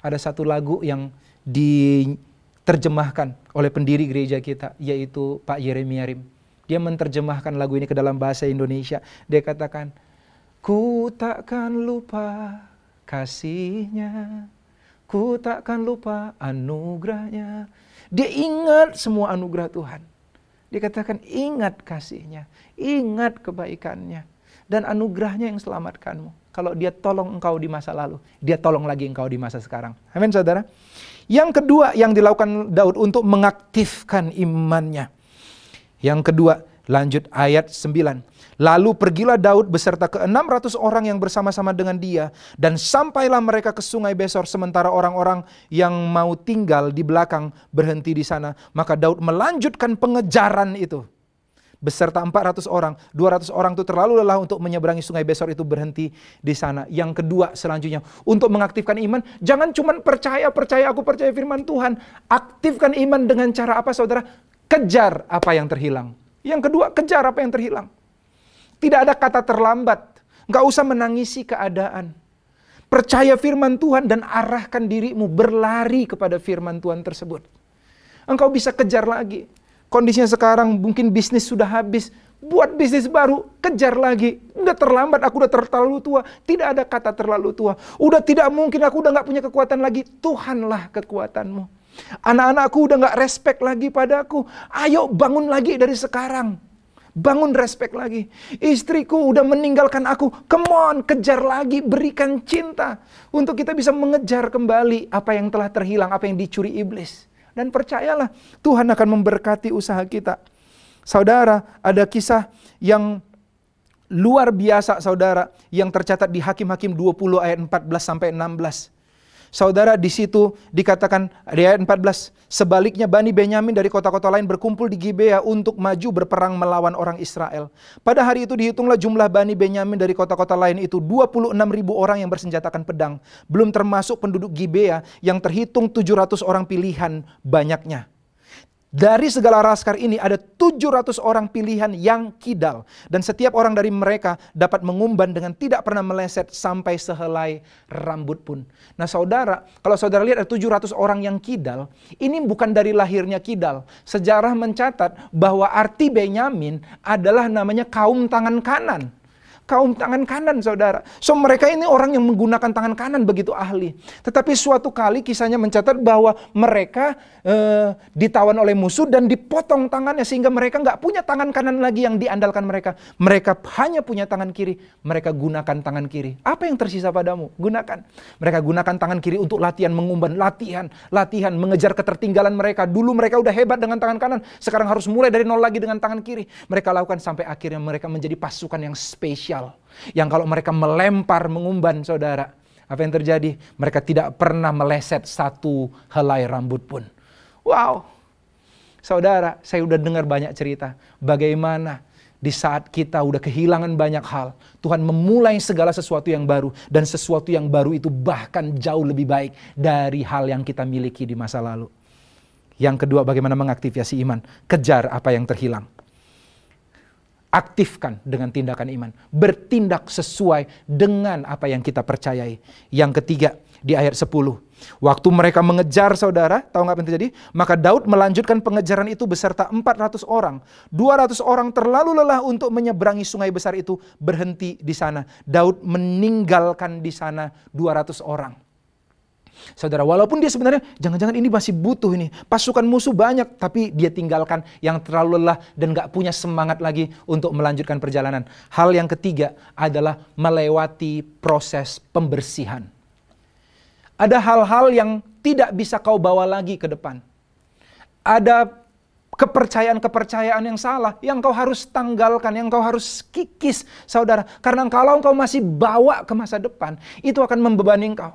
Ada satu lagu yang diterjemahkan oleh pendiri gereja kita, yaitu Pak Yeremia Rim. Dia menerjemahkan lagu ini ke dalam bahasa Indonesia. Dia katakan, ku takkan lupa kasih-Nya, ku takkan lupa anugerah-Nya. Dia ingat semua anugerah Tuhan. Dia katakan ingat kasih-Nya, ingat kebaikan-Nya, dan anugerah-Nya yang selamatkanmu. Kalau dia tolong engkau di masa lalu, dia tolong lagi engkau di masa sekarang. Amin, saudara. Yang kedua yang dilakukan Daud untuk mengaktifkan imannya. Yang kedua, lanjut ayat 9. Lalu pergilah Daud beserta ke-600 orang yang bersama-sama dengan dia. Dan sampailah mereka ke sungai Besor, sementara orang-orang yang mau tinggal di belakang berhenti di sana. Maka Daud melanjutkan pengejaran itu. beserta 400 orang. 200 orang itu terlalu lelah untuk menyeberangi sungai Besor, itu berhenti di sana. Yang kedua selanjutnya, untuk mengaktifkan iman, jangan cuma percaya, aku percaya firman Tuhan. Aktifkan iman dengan cara apa, saudara? Kejar apa yang terhilang. Yang kedua, kejar apa yang terhilang. Tidak ada kata terlambat. Nggak usah menangisi keadaan. Percaya firman Tuhan dan arahkan dirimu berlari kepada firman Tuhan tersebut. Engkau bisa kejar lagi. Kondisinya sekarang mungkin bisnis sudah habis. Buat bisnis baru, kejar lagi. Udah terlambat, aku udah terlalu tua. Tidak ada kata terlalu tua. Udah tidak mungkin, aku udah gak punya kekuatan lagi. Tuhanlah kekuatanmu. Anak-anakku udah gak respect lagi padaku. Ayo bangun lagi dari sekarang. Bangun respect lagi. Istriku udah meninggalkan aku. Come on, kejar lagi, berikan cinta. Untuk kita bisa mengejar kembali apa yang telah terhilang, apa yang dicuri iblis. Dan percayalah, Tuhan akan memberkati usaha kita. Saudara, ada kisah yang luar biasa, saudara, yang tercatat di Hakim-Hakim 20 ayat 14 sampai 16. Saudara, di situ dikatakan di ayat 14, sebaliknya Bani Benyamin dari kota-kota lain berkumpul di Gibea untuk maju berperang melawan orang Israel. Pada hari itu dihitunglah jumlah Bani Benyamin dari kota-kota lain itu 26.000 orang yang bersenjatakan pedang. Belum termasuk penduduk Gibea yang terhitung 700 orang pilihan banyaknya. Dari segala laskar ini ada 700 orang pilihan yang kidal. Dan setiap orang dari mereka dapat mengumban dengan tidak pernah meleset sampai sehelai rambut pun. Nah saudara, kalau saudara lihat ada 700 orang yang kidal, ini bukan dari lahirnya kidal. Sejarah mencatat bahwa arti Benyamin adalah namanya kaum tangan kanan. Kaum tangan kanan, saudara. So mereka ini orang yang menggunakan tangan kanan begitu ahli. Tetapi suatu kali kisahnya mencatat bahwa mereka ditawan oleh musuh dan dipotong tangannya. Sehingga mereka nggak punya tangan kanan lagi yang diandalkan mereka. Mereka hanya punya tangan kiri. Mereka gunakan tangan kiri. Apa yang tersisa padamu? Gunakan. Mereka gunakan tangan kiri untuk latihan mengumban. Latihan mengejar ketertinggalan mereka. Dulu mereka udah hebat dengan tangan kanan. Sekarang harus mulai dari nol lagi dengan tangan kiri. Mereka lakukan sampai akhirnya mereka menjadi pasukan yang spesial. Yang kalau mereka melempar mengumban, saudara, apa yang terjadi? Mereka tidak pernah meleset satu helai rambut pun. Wow. Saudara, saya udah dengar banyak cerita bagaimana di saat kita udah kehilangan banyak hal, Tuhan memulai segala sesuatu yang baru. Dan sesuatu yang baru itu bahkan jauh lebih baik dari hal yang kita miliki di masa lalu. Yang kedua, bagaimana mengaktifasi iman? Kejar apa yang terhilang. Aktifkan dengan tindakan iman. Bertindak sesuai dengan apa yang kita percayai. Yang ketiga, di ayat 10. Waktu mereka mengejar, saudara, tahu nggak apa yang terjadi? Maka Daud melanjutkan pengejaran itu beserta 400 orang. 200 orang terlalu lelah untuk menyeberangi sungai besar itu, berhenti di sana. Daud meninggalkan di sana 200 orang. Saudara, walaupun dia sebenarnya jangan-jangan ini masih butuh ini. Pasukan musuh banyak, tapi dia tinggalkan yang terlalu lelah dan gak punya semangat lagi untuk melanjutkan perjalanan. Hal yang ketiga adalah melewati proses pembersihan. Ada hal-hal yang tidak bisa kau bawa lagi ke depan. Ada kepercayaan-kepercayaan yang salah, yang kau harus tanggalkan, yang kau harus kikis, saudara. Karena kalau kau masih bawa ke masa depan, itu akan membebani engkau.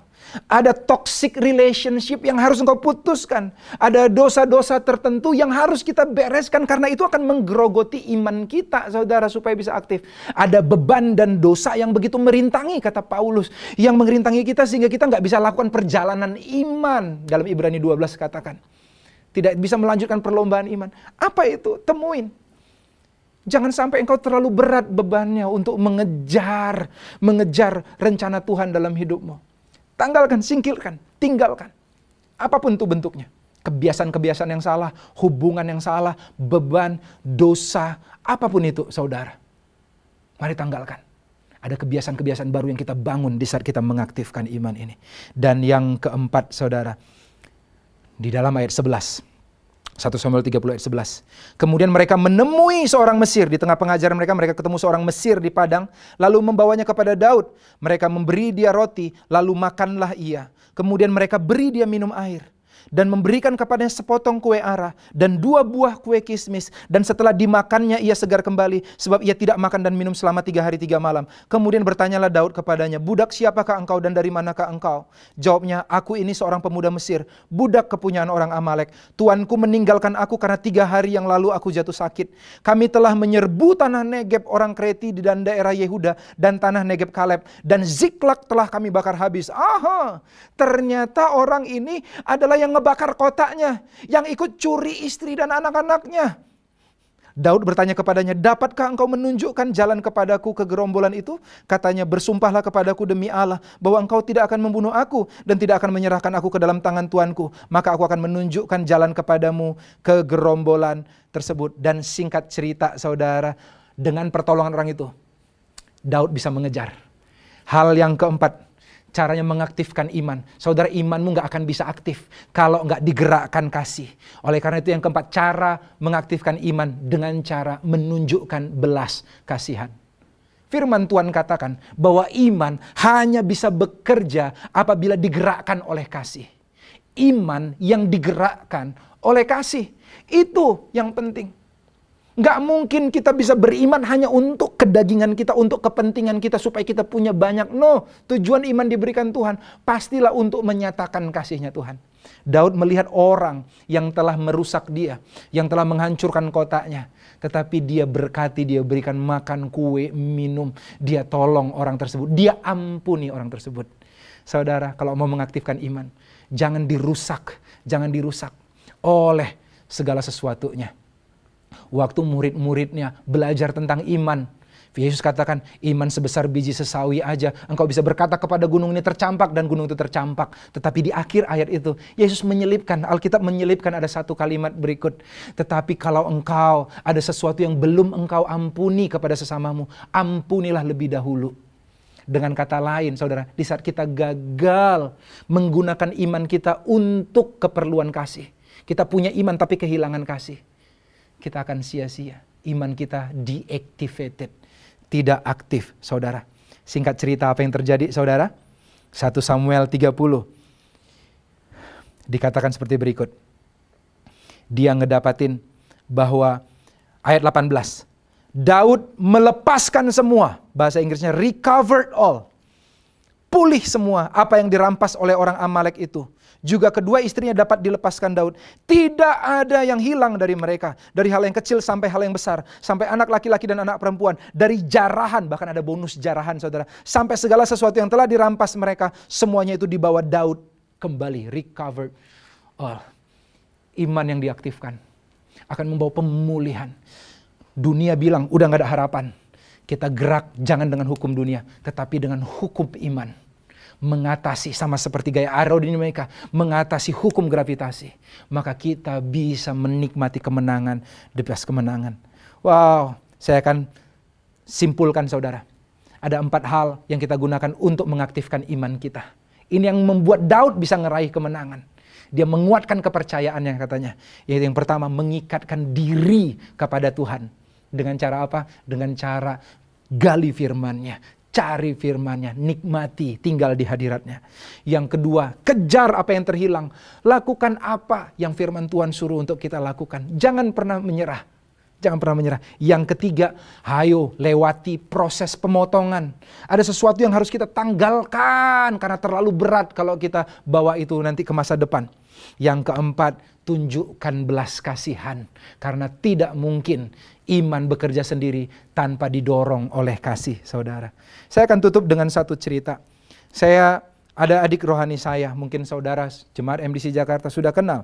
Ada toxic relationship yang harus engkau putuskan. Ada dosa-dosa tertentu yang harus kita bereskan, karena itu akan menggerogoti iman kita, saudara, supaya bisa aktif. Ada beban dan dosa yang begitu merintangi, kata Paulus, yang merintangi kita sehingga kita nggak bisa lakukan perjalanan iman. Dalam Ibrani 12 katakan. Tidak bisa melanjutkan perlombaan iman. Apa itu? Temuin. Jangan sampai engkau terlalu berat bebannya untuk mengejar rencana Tuhan dalam hidupmu. Tanggalkan, singkirkan, tinggalkan. Apapun itu bentuknya. Kebiasaan-kebiasaan yang salah, hubungan yang salah, beban, dosa, apapun itu, saudara. Mari tanggalkan. Ada kebiasaan-kebiasaan baru yang kita bangun di saat kita mengaktifkan iman ini. Dan yang keempat, saudara, di dalam ayat 11. 1 Samuel 30 ayat 11. Kemudian mereka menemui seorang Mesir. Di tengah pengajaran mereka ketemu seorang Mesir di padang. Lalu membawanya kepada Daud. Mereka memberi dia roti. Lalu makanlah ia. Kemudian mereka beri dia minum air. dan memberikan kepadanya sepotong kue ara dan 2 buah kue kismis. Dan setelah dimakannya ia segar kembali, sebab ia tidak makan dan minum selama 3 hari 3 malam. Kemudian bertanyalah Daud kepadanya, budak siapakah engkau dan dari manakah engkau? Jawabnya, aku ini seorang pemuda Mesir, budak kepunyaan orang Amalek. Tuanku meninggalkan aku karena 3 hari yang lalu aku jatuh sakit. Kami telah menyerbu tanah Negeb orang Kreti dan daerah Yehuda dan tanah Negeb Kaleb, dan Ziklag telah kami bakar habis. Aha, ternyata orang ini adalah yang ngebakar kotanya, yang ikut curi istri dan anak-anaknya. Daud bertanya kepadanya, dapatkah engkau menunjukkan jalan kepadaku ke gerombolan itu? Katanya, bersumpahlah kepadaku demi Allah bahwa engkau tidak akan membunuh aku dan tidak akan menyerahkan aku ke dalam tangan tuanku. Maka aku akan menunjukkan jalan kepadamu ke gerombolan tersebut. Dan singkat cerita saudara, dengan pertolongan orang itu, Daud bisa mengejar. Hal yang keempat, caranya mengaktifkan iman. Saudara, imanmu gak akan bisa aktif kalau gak digerakkan kasih. Oleh karena itu yang keempat, cara mengaktifkan iman dengan cara menunjukkan belas kasihan. Firman Tuhan katakan bahwa iman hanya bisa bekerja apabila digerakkan oleh kasih. Iman yang digerakkan oleh kasih, itu yang penting. Gak mungkin kita bisa beriman hanya untuk kedagingan kita, untuk kepentingan kita, supaya kita punya banyak. No, tujuan iman diberikan Tuhan pastilah untuk menyatakan kasihnya Tuhan. Daud melihat orang yang telah merusak dia, yang telah menghancurkan kotanya. Tetapi dia berkati, dia berikan makan, kue, minum. Dia tolong orang tersebut, dia ampuni orang tersebut. Saudara, kalau mau mengaktifkan iman, jangan dirusak oleh segala sesuatunya. Waktu murid-muridnya belajar tentang iman, Yesus katakan, iman sebesar biji sesawi aja, engkau bisa berkata kepada gunung ini tercampak dan gunung itu tercampak. Tetapi di akhir ayat itu, Yesus menyelipkan, Alkitab menyelipkan ada satu kalimat berikut. Tetapi kalau engkau ada sesuatu yang belum engkau ampuni kepada sesamamu, ampunilah lebih dahulu. Dengan kata lain, saudara, di saat kita gagal menggunakan iman kita untuk keperluan kasih, kita punya iman tapi kehilangan kasih, kita akan sia-sia. Iman kita deactivated, tidak aktif, saudara. Singkat cerita apa yang terjadi, saudara? 1 Samuel 30 dikatakan seperti berikut. Dia ngedapatin bahwa ayat 18, Daud melepaskan semua, bahasa Inggrisnya recovered all, pulih semua apa yang dirampas oleh orang Amalek itu. Juga kedua istrinya dapat dilepaskan Daud. Tidak ada yang hilang dari mereka. Dari hal yang kecil sampai hal yang besar. Sampai anak laki-laki dan anak perempuan. Dari jarahan, bahkan ada bonus jarahan, saudara. Sampai segala sesuatu yang telah dirampas mereka, semuanya itu dibawa Daud kembali. Recovered all. Iman yang diaktifkan akan membawa pemulihan. Dunia bilang udah gak ada harapan. Kita gerak jangan dengan hukum dunia, tetapi dengan hukum iman. Mengatasi, sama seperti gaya aerodinamika, mengatasi hukum gravitasi, maka kita bisa menikmati kemenangan demi kemenangan. Wow, saya akan simpulkan, saudara. Ada 4 hal yang kita gunakan untuk mengaktifkan iman kita. Ini yang membuat Daud bisa ngeraih kemenangan. Dia menguatkan kepercayaannya, katanya. Yaitu yang pertama, mengikatkan diri kepada Tuhan. Dengan cara apa? Dengan cara gali firman-Nya. Cari firman-Nya, nikmati, tinggal di hadirat-Nya. Yang kedua, kejar apa yang terhilang. Lakukan apa yang firman Tuhan suruh untuk kita lakukan. Jangan pernah menyerah. Jangan pernah menyerah. Yang ketiga, hayo lewati proses pemotongan. Ada sesuatu yang harus kita tanggalkan karena terlalu berat kalau kita bawa itu nanti ke masa depan. Yang keempat, tunjukkan belas kasihan. Karena tidak mungkin iman bekerja sendiri tanpa didorong oleh kasih, saudara. Saya akan tutup dengan satu cerita. Saya ada adik rohani saya, mungkin saudara jemaat MDC Jakarta sudah kenal,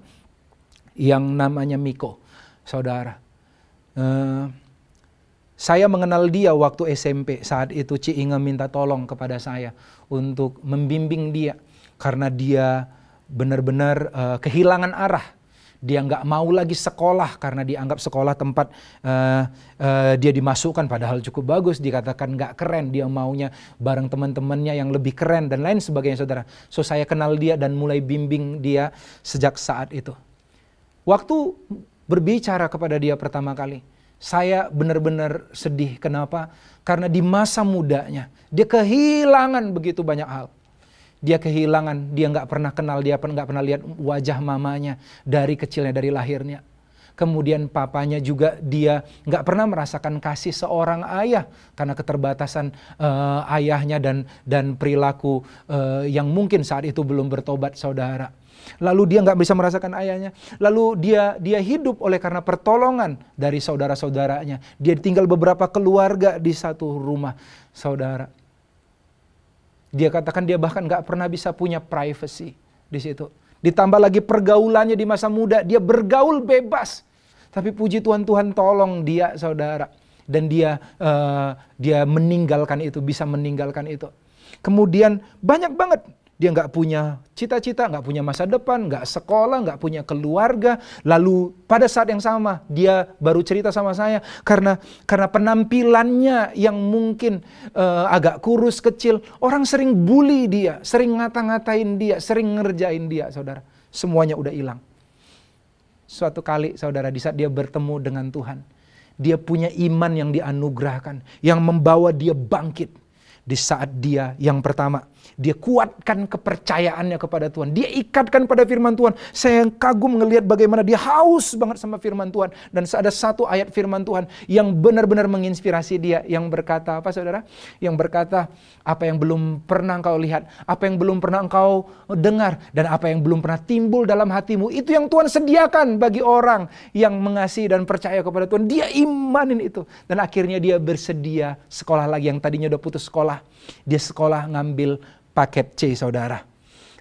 yang namanya Miko, saudara. Saya mengenal dia waktu SMP. Saat itu Ci Inge minta tolong kepada saya untuk membimbing dia karena dia benar-benar kehilangan arah. Dia nggak mau lagi sekolah karena dianggap sekolah tempat dia dimasukkan padahal cukup bagus, dikatakan nggak keren. Dia maunya bareng teman-temannya yang lebih keren dan lain sebagainya, saudara. So saya kenal dia dan mulai bimbing dia sejak saat itu. Waktu berbicara kepada dia pertama kali, saya benar-benar sedih. Kenapa? Karena di masa mudanya dia kehilangan begitu banyak hal. Dia kehilangan, dia nggak pernah kenal, dia nggak pernah lihat wajah mamanya dari kecilnya, dari lahirnya. Kemudian papanya juga dia nggak pernah merasakan kasih seorang ayah karena keterbatasan ayahnya dan perilaku yang mungkin saat itu belum bertobat, saudara. Lalu dia nggak bisa merasakan ayahnya. Lalu dia hidup oleh karena pertolongan dari saudara-saudaranya. Dia tinggal beberapa keluarga di satu rumah, saudara. Dia katakan dia bahkan nggak pernah bisa punya privacy di situ. Ditambah lagi pergaulannya di masa muda, dia bergaul bebas. Tapi puji Tuhan, Tuhan tolong dia, saudara. Dan dia meninggalkan itu, bisa meninggalkan itu. Kemudian banyak banget. Dia nggak punya cita-cita, nggak punya masa depan, nggak sekolah, nggak punya keluarga. Lalu pada saat yang sama dia baru cerita sama saya karena penampilannya yang mungkin agak kurus kecil, orang sering bully dia, sering ngata-ngatain dia, sering ngerjain dia, saudara. Semuanya udah hilang. Suatu kali, saudara, di saat dia bertemu dengan Tuhan, dia punya iman yang dianugerahkan, yang membawa dia bangkit. Di saat dia yang pertama, dia kuatkan kepercayaannya kepada Tuhan. Dia ikatkan pada firman Tuhan. Saya kagum ngelihat bagaimana dia haus banget sama firman Tuhan. Dan ada satu ayat firman Tuhan yang benar-benar menginspirasi dia. Yang berkata apa, saudara? Yang berkata, apa yang belum pernah engkau lihat, apa yang belum pernah engkau dengar, dan apa yang belum pernah timbul dalam hatimu, itu yang Tuhan sediakan bagi orang yang mengasihi dan percaya kepada Tuhan. Dia imanin itu. Dan akhirnya dia bersedia sekolah lagi, yang tadinya udah putus sekolah. Dia sekolah ngambil paket C, saudara.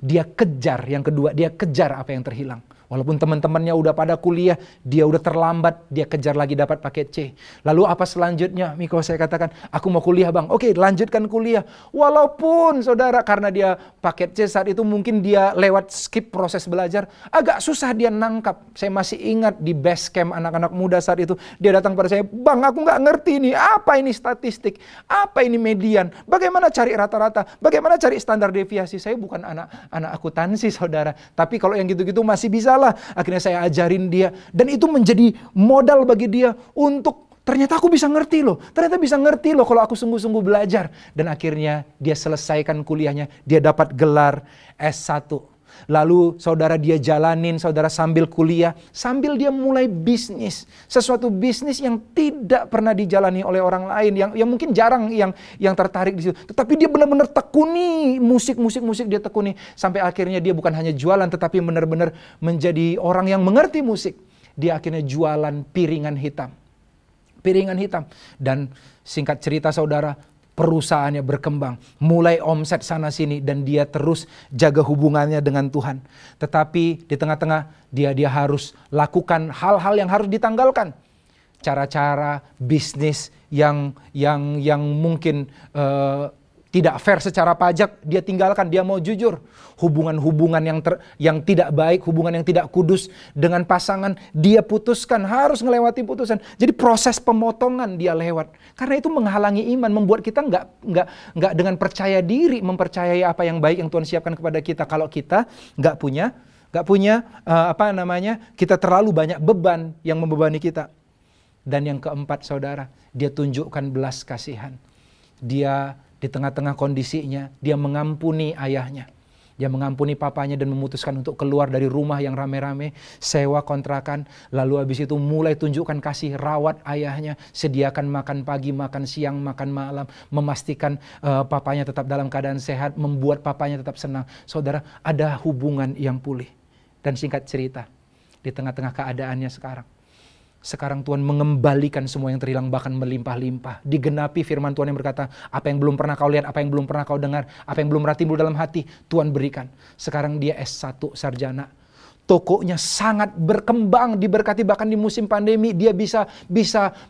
Dia kejar, yang kedua, dia kejar apa yang terhilang. Walaupun teman-temannya udah pada kuliah, dia udah terlambat, dia kejar lagi dapat paket C. Lalu apa selanjutnya? Miko, saya katakan, aku mau kuliah bang. Oke, lanjutkan kuliah. Walaupun saudara, karena dia paket C saat itu mungkin dia lewat skip proses belajar, agak susah dia nangkap. Saya masih ingat di base camp anak-anak muda saat itu, dia datang pada saya, bang aku nggak ngerti nih, apa ini statistik, apa ini median, bagaimana cari rata-rata, bagaimana cari standar deviasi. Saya bukan anak akuntansi, saudara. Tapi kalau yang gitu-gitu masih bisa. Akhirnya saya ajarin dia. Dan itu menjadi modal bagi dia untuk ternyata aku bisa ngerti loh. Ternyata bisa ngerti loh kalau aku sungguh-sungguh belajar. Dan akhirnya dia selesaikan kuliahnya. Dia dapat gelar S1. Lalu saudara dia jalanin, saudara sambil kuliah, sambil dia mulai bisnis. Sesuatu bisnis yang tidak pernah dijalani oleh orang lain, yang mungkin jarang yang tertarik di situ. Tetapi dia benar-benar tekuni musik dia tekuni. Sampai akhirnya dia bukan hanya jualan, tetapi benar-benar menjadi orang yang mengerti musik. Dia akhirnya jualan piringan hitam. Dan singkat cerita, saudara, perusahaannya berkembang, mulai omset sana sini, dan dia terus jaga hubungannya dengan Tuhan. Tetapi di tengah-tengah dia harus lakukan hal-hal yang harus ditanggalkan. Cara-cara bisnis yang mungkin tidak fair secara pajak, dia tinggalkan. Dia mau jujur. Hubungan-hubungan yang tidak baik, hubungan yang tidak kudus dengan pasangan, dia putuskan, harus melewati putusan. Jadi proses pemotongan dia lewat. Karena itu menghalangi iman, membuat kita nggak dengan percaya diri mempercayai apa yang baik yang Tuhan siapkan kepada kita. Kalau kita nggak punya kita terlalu banyak beban yang membebani kita. Dan yang keempat, saudara, dia tunjukkan belas kasihan. Dia di tengah-tengah kondisinya, dia mengampuni ayahnya. Dia mengampuni papanya dan memutuskan untuk keluar dari rumah yang rame-rame, sewa kontrakan. Lalu habis itu mulai tunjukkan kasih, rawat ayahnya, sediakan makan pagi, makan siang, makan malam, memastikan papanya tetap dalam keadaan sehat, membuat papanya tetap senang. Saudara, ada hubungan yang pulih. Dan singkat cerita, di tengah-tengah keadaannya sekarang Tuhan mengembalikan semua yang terhilang, bahkan melimpah-limpah. Digenapi firman Tuhan yang berkata, apa yang belum pernah kau lihat, apa yang belum pernah kau dengar, apa yang belum pernah timbul dalam hati, Tuhan berikan. Sekarang dia S1 sarjana. Tokonya sangat berkembang, diberkati bahkan di musim pandemi. Dia bisa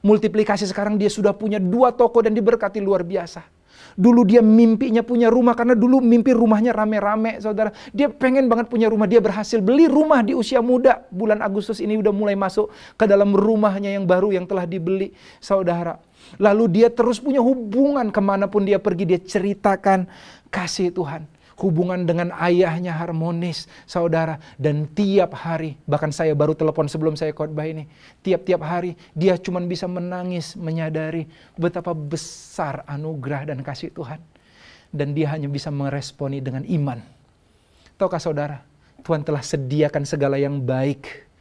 multiplikasi, sekarang dia sudah punya 2 toko dan diberkati luar biasa. Dulu dia mimpinya punya rumah, karena dulu mimpi rumahnya rame-rame, saudara. Dia pengen banget punya rumah, dia berhasil beli rumah di usia muda. Bulan Agustus ini udah mulai masuk ke dalam rumahnya yang baru yang telah dibeli, saudara. Lalu dia terus punya hubungan, kemanapun dia pergi dia ceritakan kasih Tuhan. Hubungan dengan ayahnya harmonis, saudara. Dan tiap hari, bahkan saya baru telepon sebelum saya khotbah ini, tiap-tiap hari dia cuma bisa menangis, menyadari betapa besar anugerah dan kasih Tuhan. Dan dia hanya bisa meresponi dengan iman. Tahukah saudara, Tuhan telah sediakan segala yang baik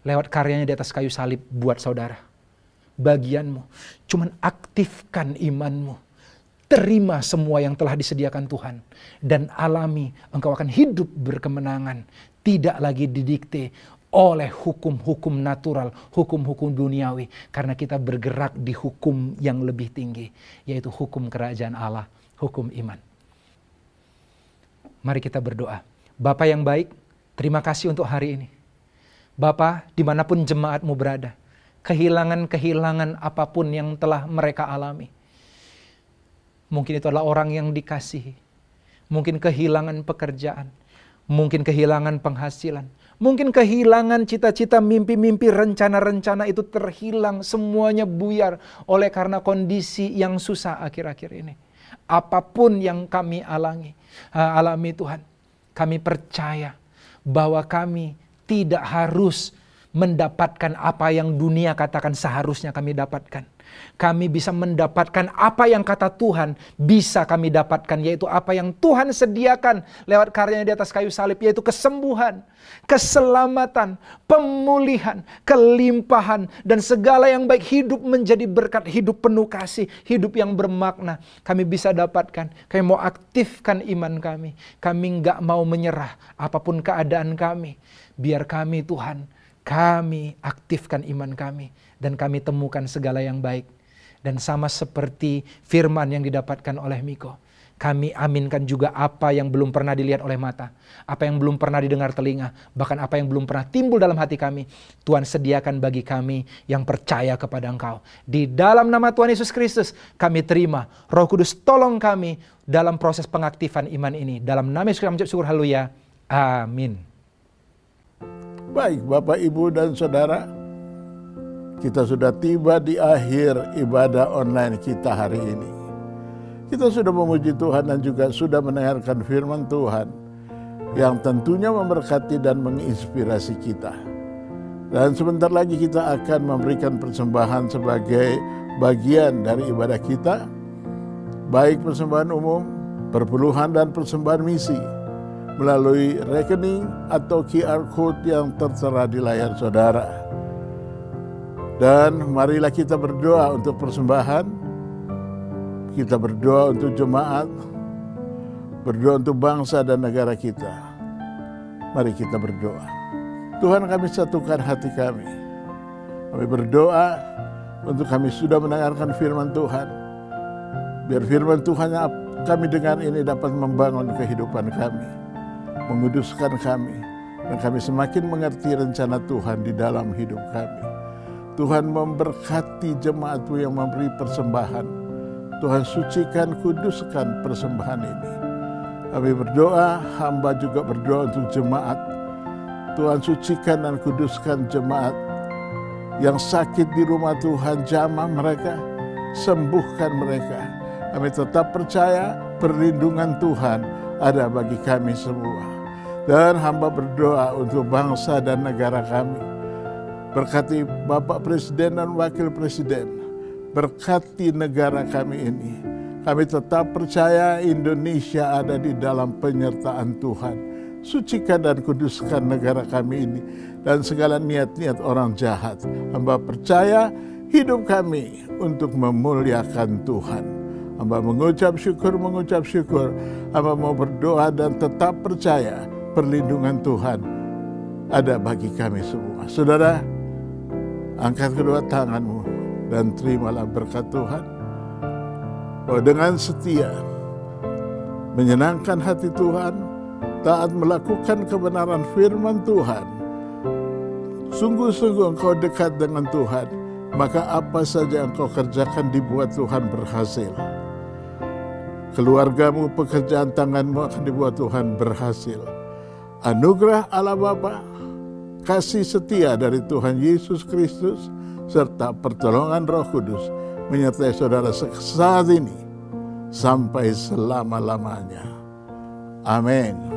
lewat karyanya di atas kayu salib buat saudara. Bagianmu, cuman aktifkan imanmu. Terima semua yang telah disediakan Tuhan. Dan alami, engkau akan hidup berkemenangan. Tidak lagi didikte oleh hukum-hukum natural, hukum-hukum duniawi. Karena kita bergerak di hukum yang lebih tinggi, yaitu hukum kerajaan Allah, hukum iman. Mari kita berdoa. Bapa yang baik, terima kasih untuk hari ini. Bapa, dimanapun jemaatmu berada, kehilangan-kehilangan apapun yang telah mereka alami. Mungkin itu adalah orang yang dikasihi. Mungkin kehilangan pekerjaan. Mungkin kehilangan penghasilan. Mungkin kehilangan cita-cita, mimpi-mimpi, rencana-rencana itu terhilang. Semuanya buyar oleh karena kondisi yang susah akhir-akhir ini. Apapun yang kami alami Tuhan, kami percaya bahwa kami tidak harus mendapatkan apa yang dunia katakan seharusnya kami dapatkan. Kami bisa mendapatkan apa yang kata Tuhan bisa kami dapatkan, yaitu apa yang Tuhan sediakan lewat karyanya di atas kayu salib, yaitu kesembuhan, keselamatan, pemulihan, kelimpahan, dan segala yang baik. Hidup menjadi berkat, hidup penuh kasih, hidup yang bermakna. Kami bisa dapatkan, kami mau aktifkan iman kami. Kami nggak mau menyerah apapun keadaan kami. Biar kami Tuhan, kami aktifkan iman kami. Dan kami temukan segala yang baik. Dan sama seperti firman yang didapatkan oleh Miko, kami aminkan juga apa yang belum pernah dilihat oleh mata. Apa yang belum pernah didengar telinga. Bahkan apa yang belum pernah timbul dalam hati kami. Tuhan sediakan bagi kami yang percaya kepada Engkau. Di dalam nama Tuhan Yesus Kristus kami terima. Roh Kudus tolong kami dalam proses pengaktifan iman ini. Dalam nama Yesus kami syukur, haleluya. Amin. Baik Bapak, Ibu, dan Saudara, kita sudah tiba di akhir ibadah online kita hari ini. Kita sudah memuji Tuhan dan juga sudah mendengarkan firman Tuhan yang tentunya memberkati dan menginspirasi kita. Dan sebentar lagi kita akan memberikan persembahan sebagai bagian dari ibadah kita, baik persembahan umum, perpuluhan, dan persembahan misi, melalui rekening atau QR Code yang tertera di layar saudara. Dan marilah kita berdoa untuk persembahan, kita berdoa untuk jemaat, berdoa untuk bangsa dan negara kita. Mari kita berdoa. Tuhan, kami satukan hati kami. Kami berdoa untuk kami sudah mendengarkan firman Tuhan. Biar firman Tuhan yang kami dengar ini dapat membangun kehidupan kami, menguduskan kami, dan kami semakin mengerti rencana Tuhan di dalam hidup kami. Tuhan memberkati jemaat-Mu yang memberi persembahan. Tuhan sucikan, kuduskan persembahan ini. Kami berdoa, hamba juga berdoa untuk jemaat. Tuhan sucikan dan kuduskan jemaat yang sakit di rumah Tuhan, jamah mereka, sembuhkan mereka. Kami tetap percaya perlindungan Tuhan ada bagi kami semua. Dan hamba berdoa untuk bangsa dan negara kami. Berkati Bapak Presiden dan Wakil Presiden. Berkati negara kami ini. Kami tetap percaya Indonesia ada di dalam penyertaan Tuhan. Sucikan dan kuduskan negara kami ini. Dan segala niat-niat orang jahat. Hamba percaya hidup kami untuk memuliakan Tuhan. Hamba mengucap syukur. Hamba mau berdoa dan tetap percaya perlindungan Tuhan ada bagi kami semua. Saudara, angkat kedua tanganmu dan terimalah berkat Tuhan. Bahwa dengan setia, menyenangkan hati Tuhan, taat melakukan kebenaran firman Tuhan, sungguh-sungguh engkau dekat dengan Tuhan, maka apa saja engkau kerjakan dibuat Tuhan berhasil. Keluargamu, pekerjaan tanganmu akan dibuat Tuhan berhasil. Anugerah Allah Bapa, kasih setia dari Tuhan Yesus Kristus, serta pertolongan Roh Kudus menyertai saudara saat ini sampai selama-lamanya. Amin.